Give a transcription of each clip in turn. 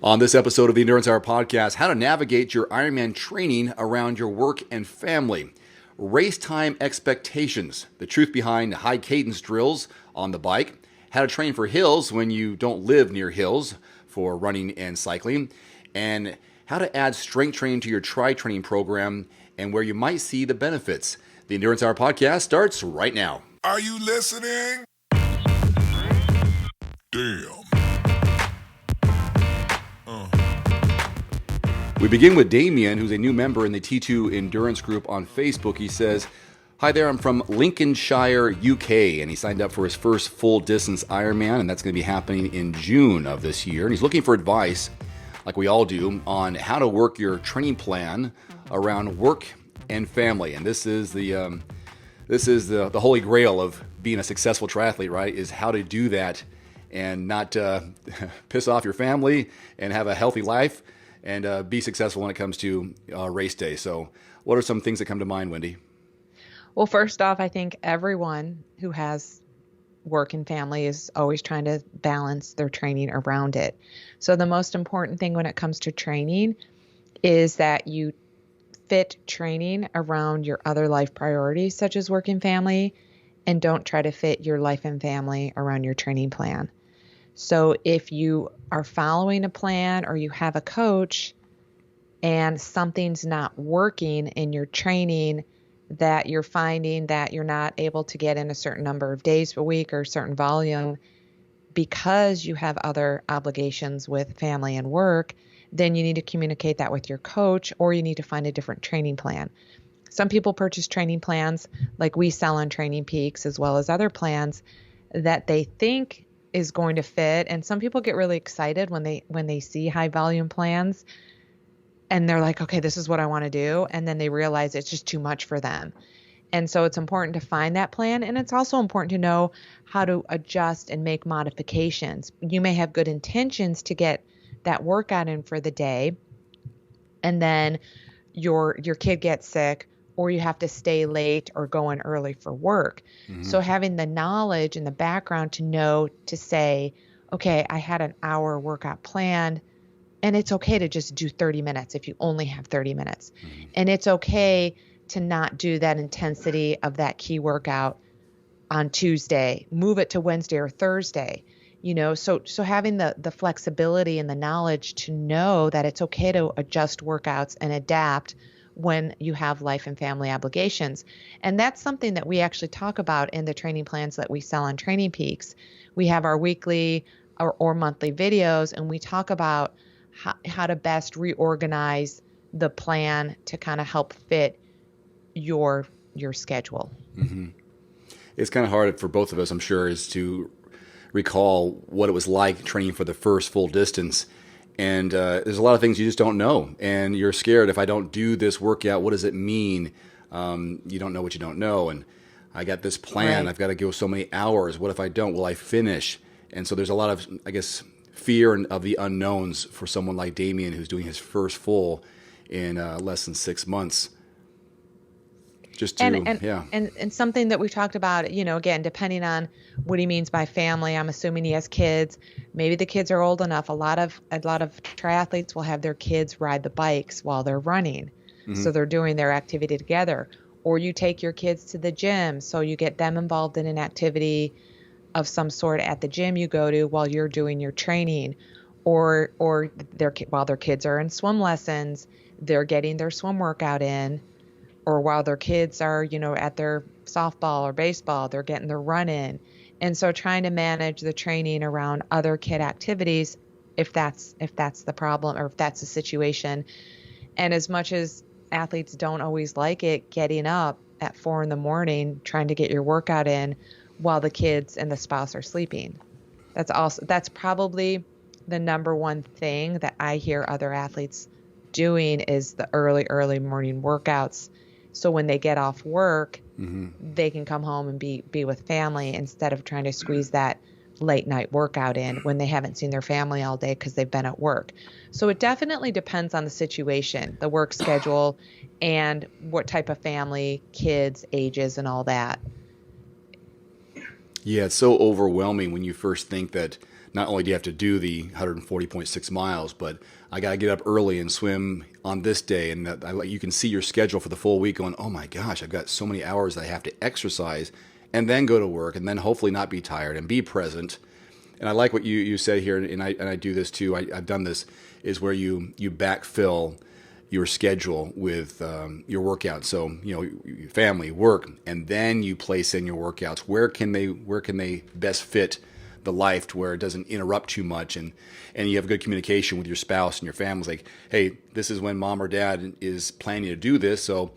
On this episode of the Endurance Hour podcast, how to navigate your Ironman training around your work and family, race time expectations, the truth behind high cadence drills on the bike, how to train for hills when you don't live near hills for running and cycling, and how to add strength training to your tri-training program and where you might see the benefits. The Endurance Hour podcast starts right now. Are you listening? Damn. We begin with Damien, who's a new member in the T2 Endurance group on Facebook. He says, "Hi there, I'm from Lincolnshire, UK," and he signed up for his first full distance Ironman, and that's going to be happening in June of this year. And he's looking for advice, like we all do, on how to work your training plan around work and family. And this is the holy grail of being a successful triathlete, right? Is how to do that and not piss off your family and have a healthy life and be successful when it comes to race day. So what are some things that come to mind, Wendy? Well, first off, I think everyone who has work and family is always trying to balance their training around it. So the most important thing when it comes to training is that you fit training around your other life priorities, such as work and family, and don't try to fit your life and family around your training plan. So if you are following a plan or you have a coach and something's not working in your training, that you're finding that you're not able to get in a certain number of days a week or a certain volume because you have other obligations with family and work, then you need to communicate that with your coach, or you need to find a different training plan. Some people purchase training plans like we sell on Training Peaks, as well as other plans that they think is going to fit. And some people get really excited when they see high volume plans and they're like, okay, this is what I want to do. And then they realize it's just too much for them. And so it's important to find that plan. And it's also important to know how to adjust and make modifications. You may have good intentions to get that workout in for the day, and then your kid gets sick, or you have to stay late or go in early for work. Mm-hmm. So having the knowledge and the background to know to say, okay, I had an hour workout planned, and it's okay to just do 30 minutes if you only have 30 minutes. Mm-hmm. And it's okay to not do that intensity of that key workout on Tuesday, move it to Wednesday or Thursday. So having the flexibility and the knowledge to know that it's okay to adjust workouts and adapt when you have life and family obligations. And that's something that we actually talk about in the training plans that we sell on Training Peaks. We have our weekly or monthly videos, and we talk about how to best reorganize the plan to kind of help fit your schedule. Mm-hmm. It's kind of hard for both of us, I'm sure, is to recall what it was like training for the first full distance. And there's a lot of things you just don't know. And you're scared, if I don't do this workout, what does it mean? You don't know what you don't know. And I got this plan. Right. I've got to go so many hours. What if I don't? Will I finish? And so there's a lot of, I guess, fear of the unknowns for someone like Damien, who's doing his first full in less than 6 months. And something that we talked about, again, depending on what he means by family, I'm assuming he has kids. Maybe the kids are old enough. A lot of triathletes will have their kids ride the bikes while they're running. Mm-hmm. So they're doing their activity together. Or you take your kids to the gym, so you get them involved in an activity of some sort at the gym you go to while you're doing your training. Or while their kids are in swim lessons, they're getting their swim workout in. Or while their kids are, at their softball or baseball, they're getting their run in. And so trying to manage the training around other kid activities, if that's the problem or if that's the situation. And as much as athletes don't always like it, getting up at 4 a.m, trying to get your workout in while the kids and the spouse are sleeping. That's probably the number one thing that I hear other athletes doing is the early morning workouts. So when they get off work, mm-hmm. they can come home and be with family instead of trying to squeeze that late night workout in when they haven't seen their family all day because they've been at work. So it definitely depends on the situation, the work schedule, and what type of family, kids, ages, and all that. Yeah, it's so overwhelming when you first think that not only do you have to do the 140.6 miles, but I got to get up early and swim on this day. And you can see your schedule for the full week going, oh my gosh, I've got so many hours that I have to exercise and then go to work and then hopefully not be tired and be present. And I like what you said here, and I do this too. I've done this, is where you backfill your schedule with your workouts. So, family, work, and then you place in your workouts. Where can they best fit the life to where it doesn't interrupt too much, and you have good communication with your spouse and your family. Like, hey, this is when mom or dad is planning to do this, so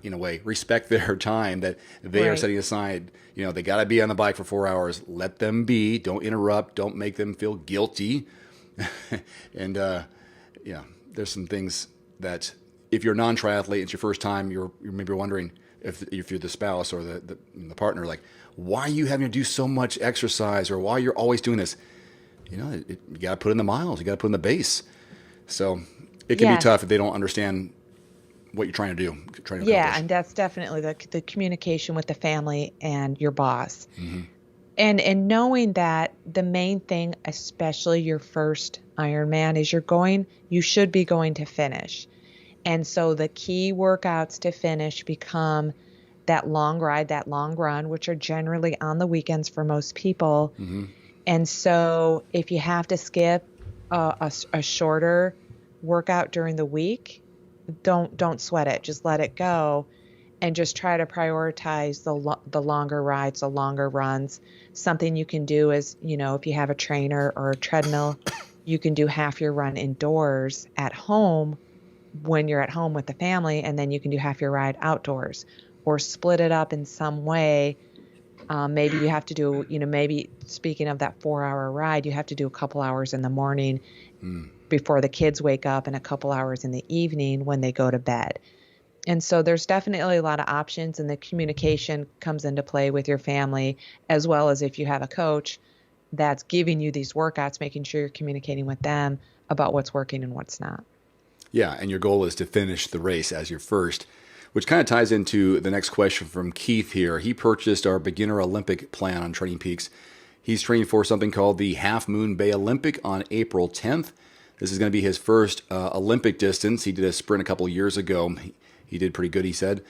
in a way, respect their time that they are setting aside. They got to be on the bike for 4 hours. Let them be. Don't interrupt. Don't make them feel guilty. And there's some things that if you're a non-triathlete, it's your first time, you're maybe wondering if you're the spouse or the partner, like, why are you having to do so much exercise, or why you're always doing this? You got to put in the miles. You got to put in the base. So it can be tough if they don't understand what you're trying to do. Yeah, and that's definitely the communication with the family and your boss. Mm-hmm. And knowing that the main thing, especially your first Ironman, is you should be going to finish. And so the key workouts to finish become that long ride, that long run, which are generally on the weekends for most people. Mm-hmm. And so if you have to skip a shorter workout during the week, don't sweat it. Just let it go, and just try to prioritize the longer rides, the longer runs. Something you can do is, if you have a trainer or a treadmill, you can do half your run indoors at home when you're at home with the family, and then you can do half your ride outdoors, or split it up in some way. Maybe you have to do, maybe speaking of that 4-hour ride, you have to do a couple hours in the morning before the kids wake up, and a couple hours in the evening when they go to bed. And so there's definitely a lot of options, and the communication comes into play with your family, as well as if you have a coach that's giving you these workouts, making sure you're communicating with them about what's working and what's not. Yeah, and your goal is to finish the race as your first, which kind of ties into the next question from Keith here. He purchased our beginner Olympic plan on Training Peaks. He's training for something called the Half Moon Bay Olympic on April 10th. This is going to be his first Olympic distance. He did a sprint a couple of years ago. He did pretty good, he said.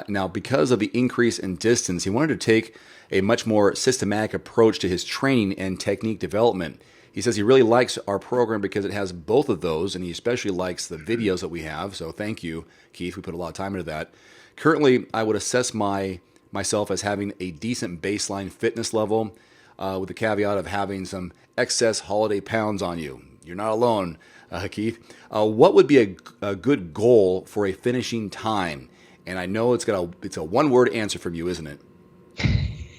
Now, because of the increase in distance, he wanted to take a much more systematic approach to his training and technique development. He says he really likes our program because it has both of those, and he especially likes the videos that we have. So thank you, Keith. We put a lot of time into that. Currently, I would assess myself as having a decent baseline fitness level, with the caveat of having some excess holiday pounds on you. You're not alone, Keith. What would be a good goal for a finishing time? And I know it's a one-word answer from you, isn't it?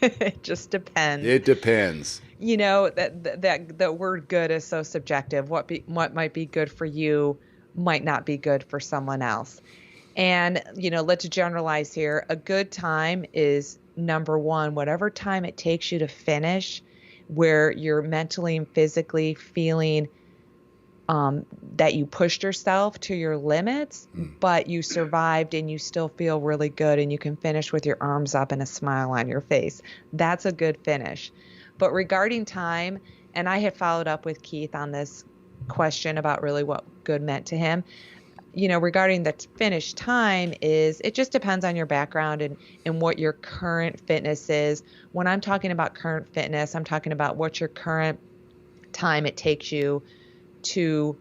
It just depends. It depends. That word "good" is so subjective. What might be good for you might not be good for someone else. And let's generalize here. A good time is, number one, whatever time it takes you to finish, where you're mentally and physically feeling that you pushed yourself to your limits, but you survived and you still feel really good, and you can finish with your arms up and a smile on your face. That's a good finish. But regarding time, and I had followed up with Keith on this question about really what good meant to him. Regarding the finish time, it just depends on your background and what your current fitness is. When I'm talking about current fitness, I'm talking about what's your current time it takes you to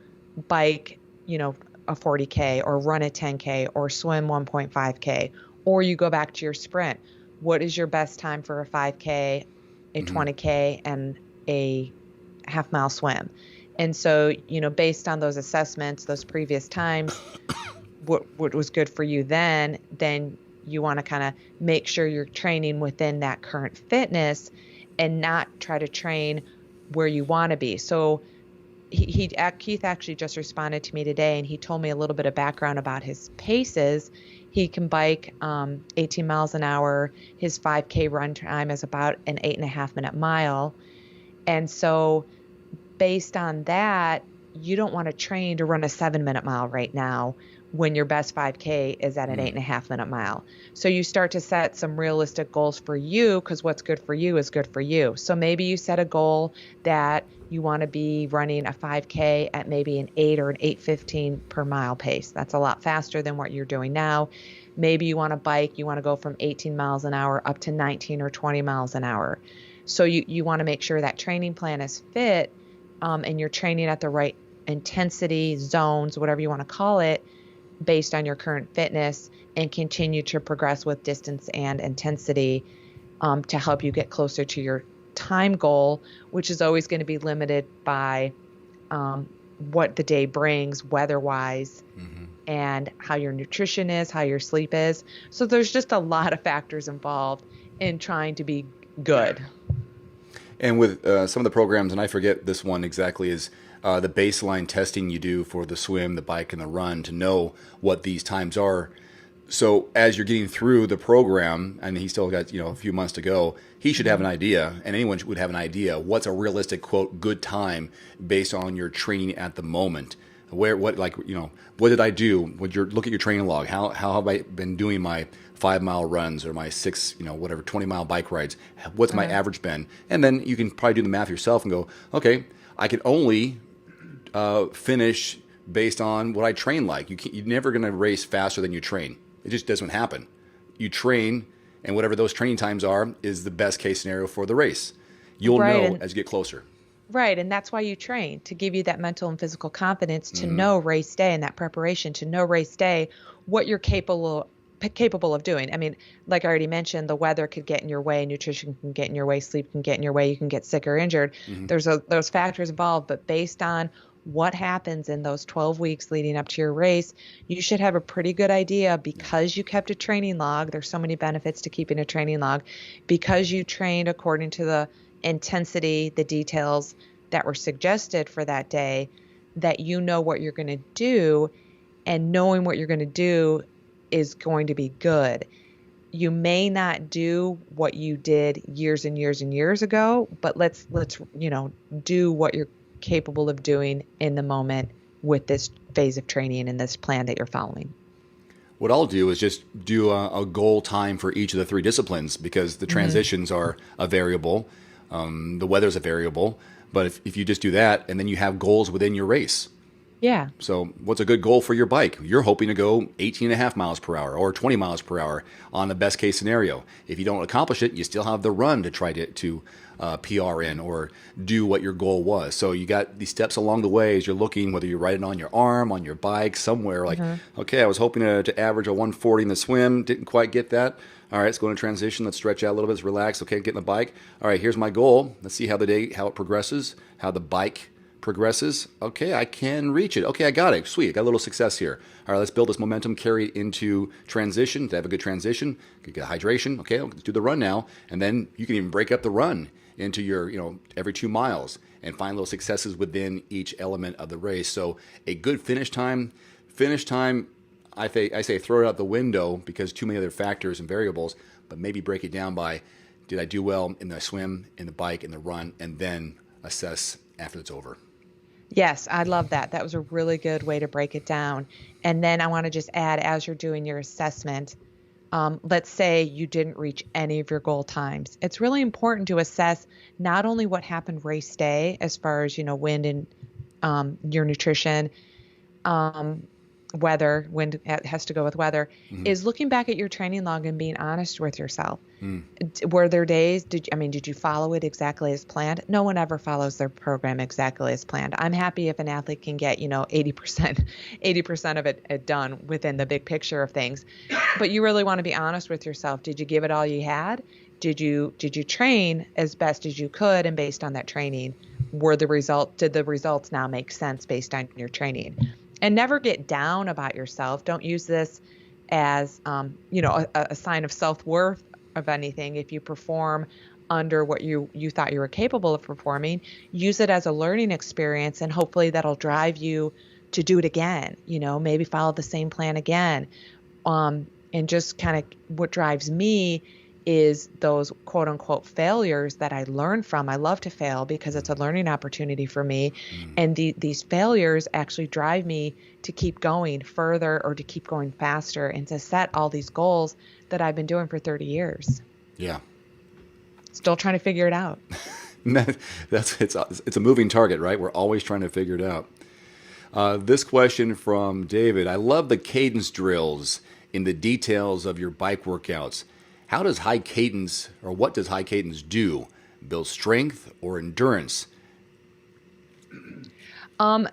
bike, a 40K, or run a 10K, or swim 1.5K, or you go back to your sprint. What is your best time for a 5K, a 20K, and a half-mile swim? And so, based on those assessments, those previous times, what was good for you then you want to kind of make sure you're training within that current fitness and not try to train where you want to be. So Keith actually just responded to me today, and he told me a little bit of background about his paces. He can bike 18 miles an hour. His 5K run time is about an 8.5-minute mile. And so based on that, you don't want to train to run a 7-minute mile right now when your best 5K is at an 8.5-minute mile. So you start to set some realistic goals for you, because what's good for you is good for you. So maybe you set a goal that you want to be running a 5K at maybe an 8 or an 8:15 per mile pace. That's a lot faster than what you're doing now. Maybe you want to bike, you want to go from 18 miles an hour up to 19 or 20 miles an hour. So you want to make sure that training plan is fit, and you're training at the right intensity, zones, whatever you want to call it, based on your current fitness, and continue to progress with distance and intensity to help you get closer to your time goal, which is always going to be limited by what the day brings weather-wise, and how your nutrition is, how your sleep is. So there's just a lot of factors involved in trying to be good. And with some of the programs, and I forget this one exactly, is the baseline testing you do for the swim, the bike, and the run to know what these times are. So as you're getting through the program, and he's still got a few months to go, he should have an idea, and anyone would have an idea, what's a realistic, quote, good time based on your training at the moment. What did I do? Would you look at your training log? How have I been doing my 5-mile runs or my 20-mile bike rides? What's my average been? And then you can probably do the math yourself and go, okay, I can only finish based on what I train like. You're never going to race faster than you train. It just doesn't happen. You train, and whatever those training times are is the best case scenario for the race. You'll know as you get closer. Right, and that's why you train, to give you that mental and physical confidence to know race day, and that preparation to know race day what you're capable of doing. I mean, like I already mentioned, the weather could get in your way, nutrition can get in your way, sleep can get in your way, you can get sick or injured. There's those factors involved, but based on what happens in those 12 weeks leading up to your race, you should have a pretty good idea, because you kept a training log. There's so many benefits to keeping a training log, because you trained according to the intensity, the details that were suggested for that day, that you know what you're going to do, and knowing what you're going to do is going to be good. You may not do what you did years and years and years ago, but let's do what you're capable of doing in the moment with this phase of training and this plan that you're following. What I'll do is just do a goal time for each of the 3 disciplines, because the transitions are a variable. The weather's a variable, but if you just do that, and then you have goals within your race. Yeah. So what's a good goal for your bike? You're hoping to go 18.5 miles per hour or 20 miles per hour on the best case scenario. If you don't accomplish it, you still have the run to try to PR in or do what your goal was. So you got these steps along the way as you're looking, whether you're riding on your arm, on your bike, somewhere like, okay, I was hoping to average a 140 in the swim, didn't quite get that. All right, let's go into transition. Let's stretch out a little bit. Let's relax. Okay, get in the bike. All right, here's my goal. Let's see how it progresses, how the bike progresses. Okay, I can reach it. Okay, I got it. Sweet, I got a little success here. All right, let's build this momentum, carry it into transition to have a good transition. Get hydration. Okay, let's do the run now. And then you can even break up the run into your, every 2 miles and find little successes within each element of the race. So a good finish time, I say throw it out the window because too many other factors and variables, but maybe break it down by, did I do well in the swim, in the bike, in the run, and then assess after it's over. Yes, I love that. That was a really good way to break it down. And then I want to just add, as you're doing your assessment, let's say you didn't reach any of your goal times. It's really important to assess not only what happened race day, as far as, wind and your nutrition, weather, wind has to go with weather, is looking back at your training log and being honest with yourself. Were there days, did you follow it exactly as planned? No one ever follows their program exactly as planned. I'm happy if an athlete can get, 80% of it done within the big picture of things. But you really want to be honest with yourself. Did you give it all you had? Did you train as best as you could? And based on that training, did the results now make sense based on your training? And never get down about yourself. Don't use this as, a sign of self-worth of anything. If you perform under what you thought you were capable of performing, use it as a learning experience, and hopefully that'll drive you to do it again. Maybe follow the same plan again. And just kind of what drives me is those quote unquote failures that I learn from. I love to fail because it's a learning opportunity for me. And these failures actually drive me to keep going further or to keep going faster and to set all these goals that I've been doing for 30 years. Yeah. Still trying to figure it out. It's a moving target, right? We're always trying to figure it out. This question from David. I love the cadence drills in the details of your bike workouts. How does high cadence, or what does high cadence do? Build strength or endurance?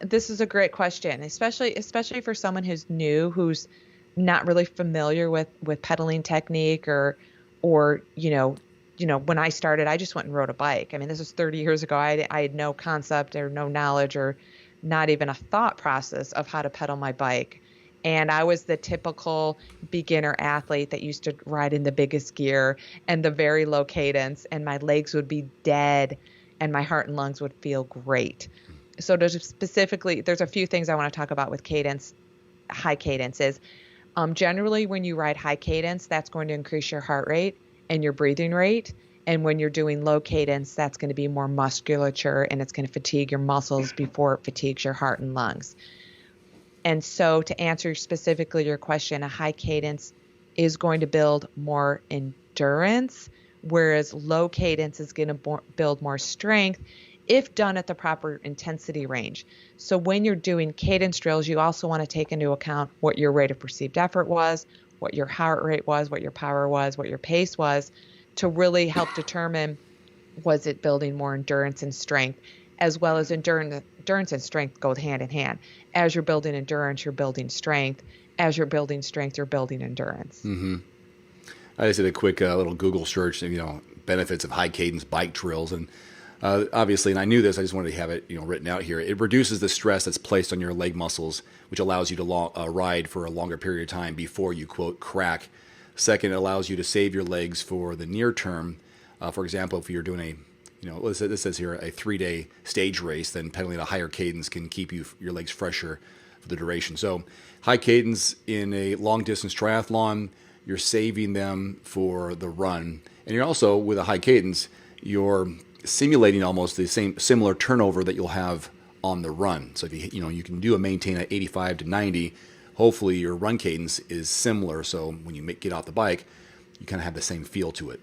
This is a great question, especially for someone who's new, who's not really familiar with pedaling technique or when I started, I just went and rode a bike. I mean, this was 30 years ago. I had no concept or no knowledge or not even a thought process of how to pedal my bike. And I was the typical beginner athlete that used to ride in the biggest gear and the very low cadence, and my legs would be dead and my heart and lungs would feel great. So there's a few things I want to talk about with cadence, high cadence is generally when you ride high cadence, that's going to increase your heart rate and your breathing rate. And when you're doing low cadence, that's going to be more musculature and it's going to fatigue your muscles before it fatigues your heart and lungs. And so to answer specifically your question, a high cadence is going to build more endurance, whereas low cadence is going to build more strength if done at the proper intensity range. So when you're doing cadence drills, you also want to take into account what your rate of perceived effort was, what your heart rate was, what your power was, what your pace was, to really help determine, was it building more endurance and strength, as well as endurance and strength go hand in hand. As you're building endurance, you're building strength. As you're building strength, you're building endurance. Mm-hmm. I just did a quick little Google search, benefits of high cadence bike drills, and obviously, and I knew this, I just wanted to have it, written out here. It reduces the stress that's placed on your leg muscles, which allows you to ride for a longer period of time before you, quote, crack. Second, it allows you to save your legs for the near term. For example, if you're doing this says here a 3-day stage race, then pedaling at a higher cadence can keep your legs fresher for the duration. So high cadence in a long distance triathlon, you're saving them for the run. And you're also, with a high cadence, you're simulating almost the similar turnover that you'll have on the run. So if you can maintain at 85 to 90, hopefully your run cadence is similar. So when you get off the bike, you kind of have the same feel to it.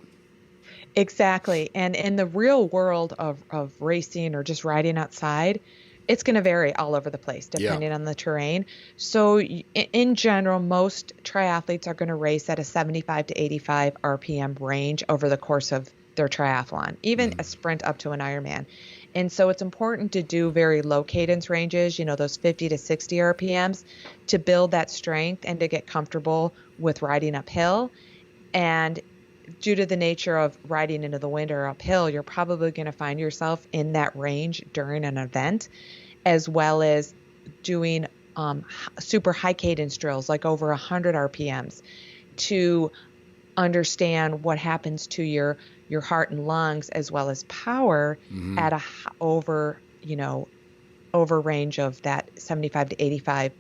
Exactly. And in the real world of racing or just riding outside, it's going to vary all over the place depending on the terrain. So in general, most triathletes are going to race at a 75 to 85 RPM range over the course of their triathlon, even a sprint up to an Ironman. And so it's important to do very low cadence ranges, those 50 to 60 RPMs, to build that strength and to get comfortable with riding uphill. And due to the nature of riding into the wind or uphill, you're probably going to find yourself in that range during an event, as well as doing super high cadence drills, like over 100 RPMs, to understand what happens to your heart and lungs, as well as power at a over range of that 75 to 85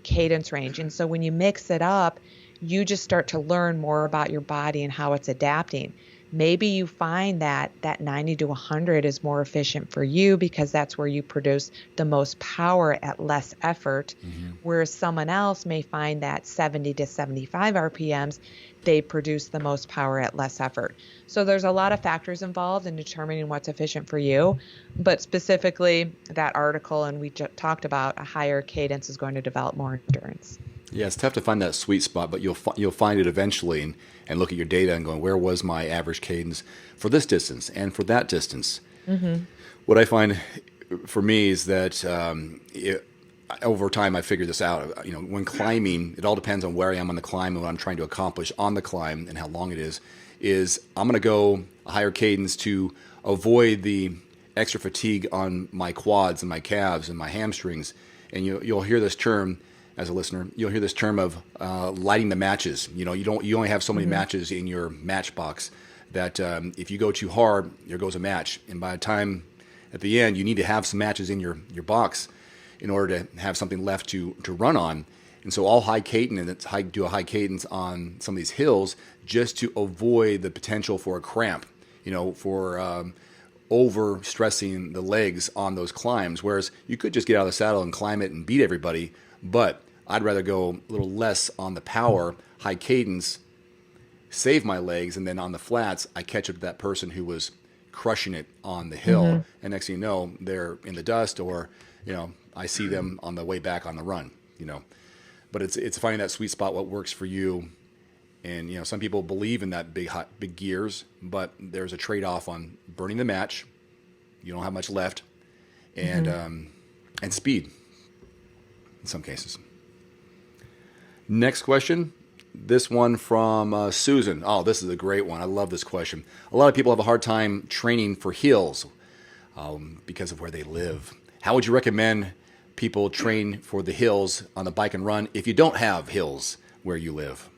cadence range. And so when you mix it up, you just start to learn more about your body and how it's adapting. Maybe you find that 90 to 100 is more efficient for you because that's where you produce the most power at less effort, whereas someone else may find that 70 to 75 RPMs, they produce the most power at less effort. So there's a lot of factors involved in determining what's efficient for you, but specifically that article, and we talked about, a higher cadence is going to develop more endurance. Yeah, it's tough to find that sweet spot, but you'll find it eventually and look at your data and going, where was my average cadence for this distance and for that distance? What I find for me is that over time I figured this out. When climbing, it all depends on where I am on the climb and what I'm trying to accomplish on the climb and how long it is I'm going to go a higher cadence to avoid the extra fatigue on my quads and my calves and my hamstrings. And you'll hear this term, as a listener, you'll hear this term of lighting the matches. You only have so many matches in your matchbox that if you go too hard, there goes a match. And by the time at the end, you need to have some matches in your box in order to have something left to run on. And so all high cadence, do a high cadence on some of these hills just to avoid the potential for a cramp, for over stressing the legs on those climbs. Whereas you could just get out of the saddle and climb it and beat everybody. But I'd rather go a little less on the power, high cadence, save my legs, and then on the flats, I catch up to that person who was crushing it on the hill. And next thing you know, they're in the dust, or, I see them on the way back on the run, But it's finding that sweet spot, what works for you. And, some people believe in that big gears, but there's a trade-off on burning the match. You don't have much left, and speed in some cases. Next question. This one from Susan. Oh, this is a great one. I love this question. A lot of people have a hard time training for hills because of where they live. How would you recommend people train for the hills on the bike and run if you don't have hills where you live?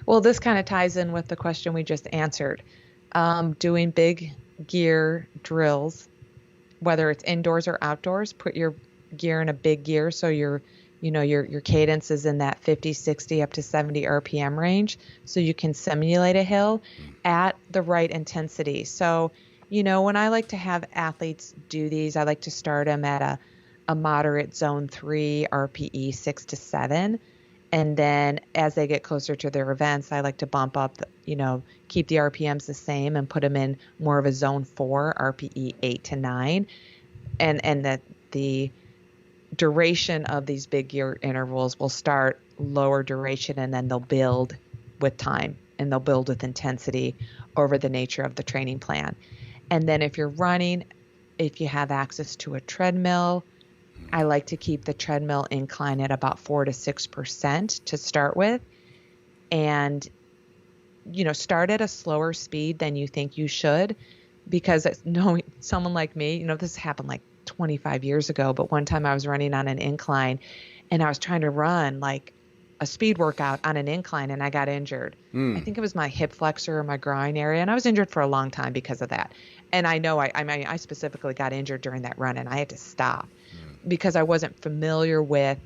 Well, this kind of ties in with the question we just answered. Doing big gear drills, whether it's indoors or outdoors, put your gear in a big gear so your cadence is in that 50, 60, up to 70 RPM range, so you can simulate a hill at the right intensity. So, when I like to have athletes do these, I like to start them at a moderate zone 3 RPE 6 to 7. And then as they get closer to their events, I like to bump up, keep the RPMs the same and put them in more of a zone 4 RPE 8 to 9. And that the duration of these big gear intervals will start lower duration, and then they'll build with time and they'll build with intensity over the nature of the training plan. And then if you're running, if you have access to a treadmill, I like to keep the treadmill incline at about 4 to 6% to start with. And, start at a slower speed than you think you should, because knowing someone like me, this happened like 25 years ago, but one time I was running on an incline and I was trying to run like a speed workout on an incline and I got injured. I think it was my hip flexor or my groin area, and I was injured for a long time because of that. And I know I specifically got injured during that run and I had to stop because I wasn't familiar with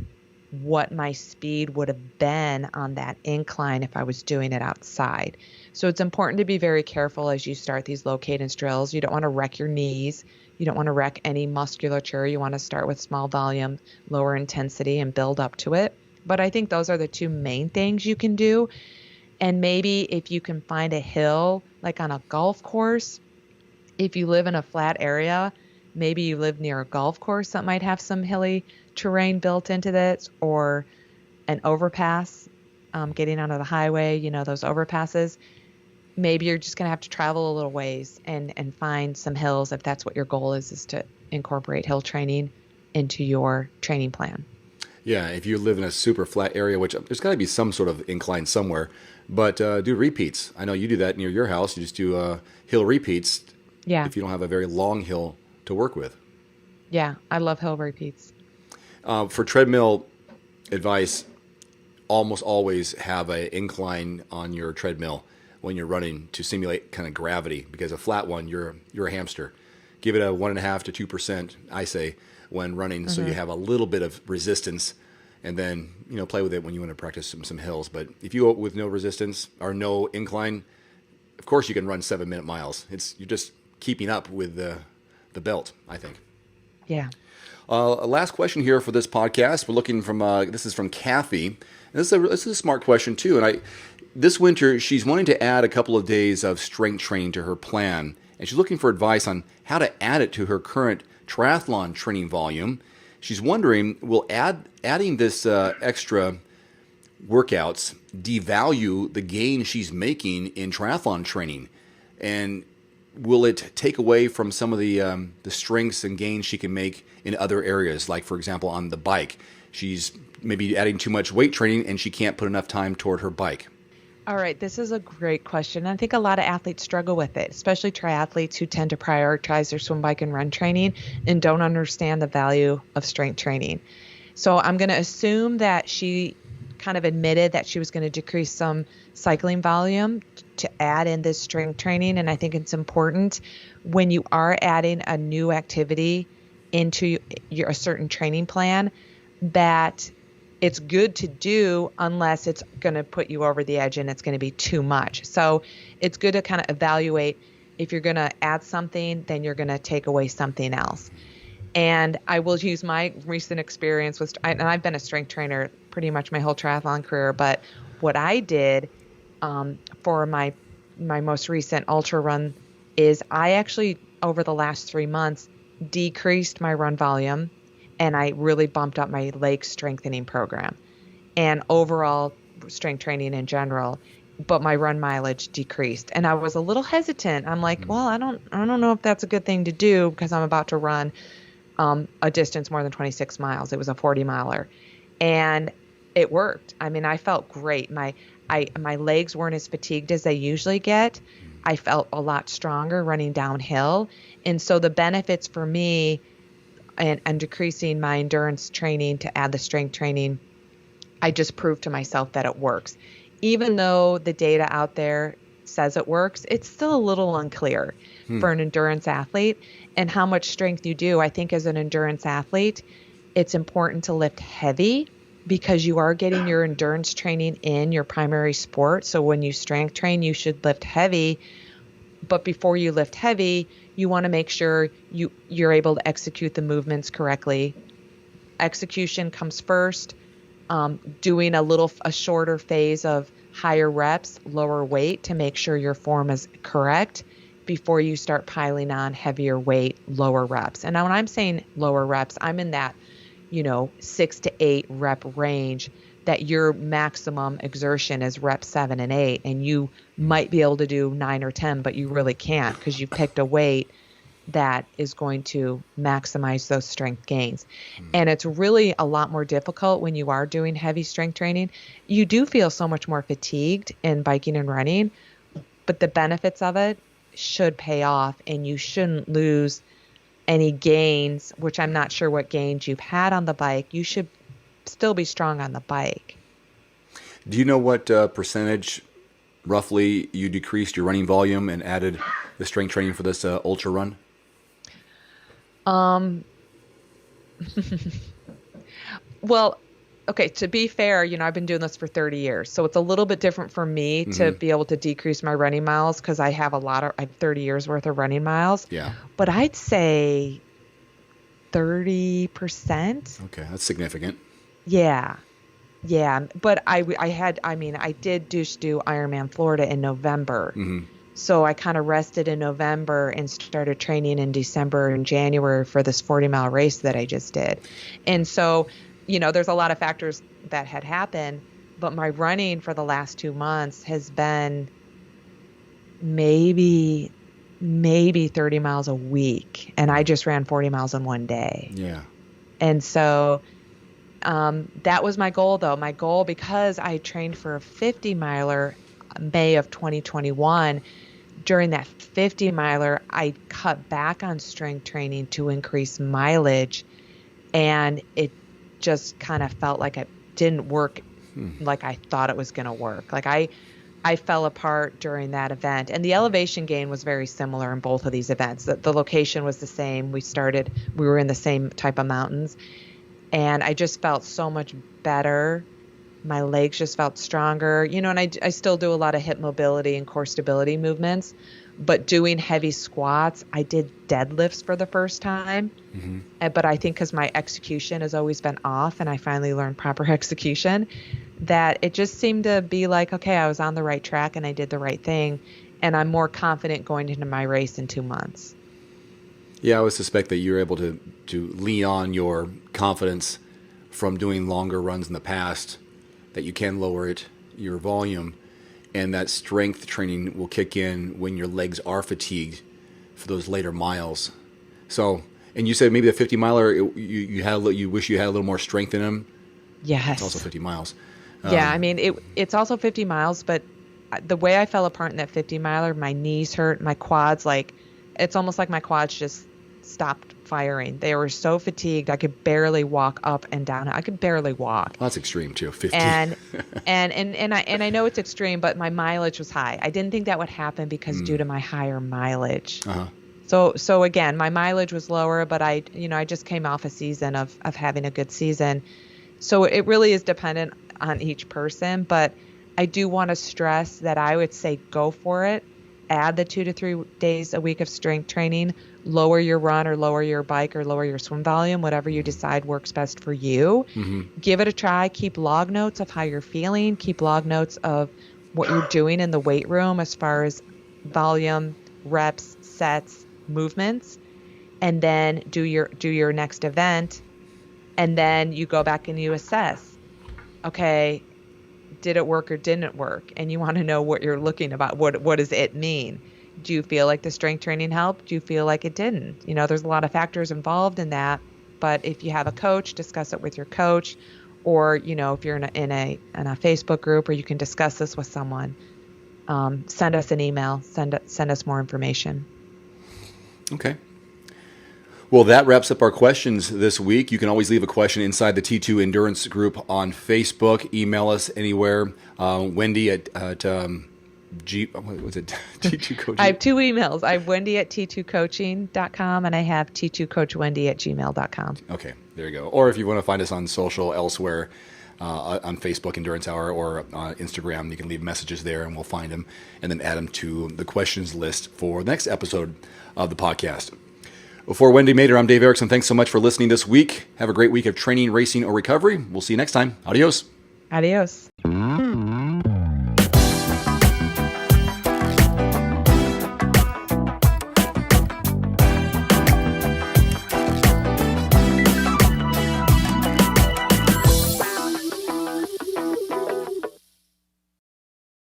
what my speed would have been on that incline if I was doing it outside. So it's important to be very careful as you start these low cadence drills. You don't want to wreck your knees. You don't want to wreck any musculature. You want to start with small volume, lower intensity, and build up to it. But I think those are the two main things you can do. And maybe if you can find a hill, like on a golf course, if you live in a flat area, maybe you live near a golf course that might have some hilly terrain built into this, or an overpass, getting onto the highway, those overpasses. Maybe you're just going to have to travel a little ways and find some hills if that's what your goal is to incorporate hill training into your training plan. Yeah, if you live in a super flat area, which there's got to be some sort of incline somewhere, but do repeats. I know you do that near your house. You just do hill repeats. Yeah. If you don't have a very long hill to work with. Yeah, I love hill repeats. For treadmill advice, almost always have an incline on your treadmill when you're running to simulate kind of gravity, because a flat one, you're a hamster. Give it a 1.5 to 2%, I say, when running, so you have a little bit of resistance, and then play with it when you want to practice some hills. But if you go with no resistance or no incline, of course you can run 7-minute miles. You're just keeping up with the belt, I think. Yeah. Last question here for this podcast. We're looking from this is from Kathy. And this is a smart question too. And this winter she's wanting to add a couple of days of strength training to her plan, and she's looking for advice on how to add it to her current triathlon training volume. She's wondering, will adding this extra workouts devalue the gain she's making in triathlon training, and will it take away from some of the strengths and gains she can make in other areas, like, for example, on the bike? She's maybe adding too much weight training and she can't put enough time toward her bike. All right, this is a great question. I think a lot of athletes struggle with it, especially triathletes who tend to prioritize their swim, bike, and run training and don't understand the value of strength training. So I'm going to assume that she kind of admitted that she was going to decrease some cycling volume to add in this strength training. And I think it's important when you are adding a new activity into a certain training plan that it's good to do unless it's going to put you over the edge and it's going to be too much. So it's good to kind of evaluate, if you're going to add something, then you're going to take away something else. And I will use my recent experience with, and I've been a strength trainer pretty much my whole triathlon career, but what I did for my most recent ultra run is I actually, over the last 3 months, decreased my run volume, and I really bumped up my leg strengthening program and overall strength training in general, but my run mileage decreased. And I was a little hesitant. I'm like, well, I don't know if that's a good thing to do because I'm about to run a distance more than 26 miles. It was a 40 miler, and it worked. I mean, I felt great. My legs weren't as fatigued as they usually get. I felt a lot stronger running downhill. And so the benefits for me and decreasing my endurance training to add the strength training, I just proved to myself that it works. Even though the data out there says it works, it's still a little unclear for an endurance athlete and how much strength you do. I think as an endurance athlete, it's important to lift heavy because you are getting your endurance training in your primary sport. So when you strength train, you should lift heavy. But before you lift heavy, you want to make sure you're able to execute the movements correctly. Execution comes first. Doing a shorter phase of higher reps, lower weight to make sure your form is correct before you start piling on heavier weight, lower reps. And now when I'm saying lower reps, I'm in that, 6 to 8 rep range that your maximum exertion is rep 7 and 8. And you might be able to do 9 or 10, but you really can't because you picked a weight that is going to maximize those strength gains. And it's really a lot more difficult when you are doing heavy strength training. You do feel so much more fatigued in biking and running, but the benefits of it should pay off and you shouldn't lose any gains, which I'm not sure what gains you've had on the bike. You should still be strong on the bike. Do you know what percentage roughly you decreased your running volume and added the strength training for this ultra run? Well, okay, to be fair, I've been doing this for 30 years, so it's a little bit different for me to be able to decrease my running miles because I have I have 30 years worth of running miles. Yeah. But I'd say 30%. Okay, that's significant. Yeah. Yeah. But I did just do Ironman Florida in November. So I kind of rested in November and started training in December and January for this 40-mile race that I just did. And so, there's a lot of factors that had happened, but my running for the last 2 months has been maybe 30 miles a week. And I just ran 40 miles in one day. Yeah. And so that was my goal, though. My goal, because I trained for a 50-miler May of 2021, during that 50-miler, I cut back on strength training to increase mileage, and it just kind of felt like it didn't work like I thought it was going to work. Like I fell apart during that event, and the elevation gain was very similar in both of these events. The location was the same. We were in the same type of mountains, and I just felt so much better. My legs just felt stronger, and I still do a lot of hip mobility and core stability movements, but doing heavy squats, I did deadlifts for the first time. But I think because my execution has always been off and I finally learned proper execution, that it just seemed to be like, okay, I was on the right track and I did the right thing. And I'm more confident going into my race in 2 months. Yeah, I would suspect that you're able to lean on your confidence from doing longer runs in the past, that you can lower your volume, and that strength training will kick in when your legs are fatigued for those later miles. So, and you said maybe the 50-miler, you wish you had a little more strength in them. Yes. It's also 50 miles. Yeah, I mean, it's also 50 miles, but the way I fell apart in that 50-miler, my knees hurt, my quads, it's almost like my quads just stopped firing. They were so fatigued, I could barely walk up and down. I could barely walk. Well, that's extreme too, 50. And I know it's extreme, but my mileage was high. I didn't think that would happen because due to my higher mileage. So again, my mileage was lower, but I just came off a season of having a good season. So it really is dependent on each person, but I do want to stress that I would say go for it. Add the 2 to 3 days a week of strength training, lower your run or lower your bike or lower your swim volume, whatever you decide works best for you. Give it a try. Keep log notes of how you're feeling. Keep log notes of what you're doing in the weight room as far as volume, reps, sets, movements, and then do your next event, and then you go back and you assess. Okay, did it work or didn't it work? And you want to know what you're looking about. What does it mean? Do you feel like the strength training helped? Do you feel like it didn't? There's a lot of factors involved in that. But if you have a coach, discuss it with your coach, or if you're in a Facebook group, or you can discuss this with someone. Send us an email. Send us more information. Okay. Well, that wraps up our questions this week. You can always leave a question inside the T2 Endurance group on Facebook. Email us anywhere. Wendy at what was it? T2 Coaching. I have two emails. I have Wendy at T2Coaching.com, and I have T2CoachWendy@gmail.com. Okay, there you go. Or if you want to find us on social elsewhere, on Facebook, Endurance Hour, or Instagram, you can leave messages there and we'll find them and then add them to the questions list for the next episode of the podcast. For Wendy Mader, I'm Dave Erickson. Thanks so much for listening this week. Have a great week of training, racing, or recovery. We'll see you next time. Adios. Adios.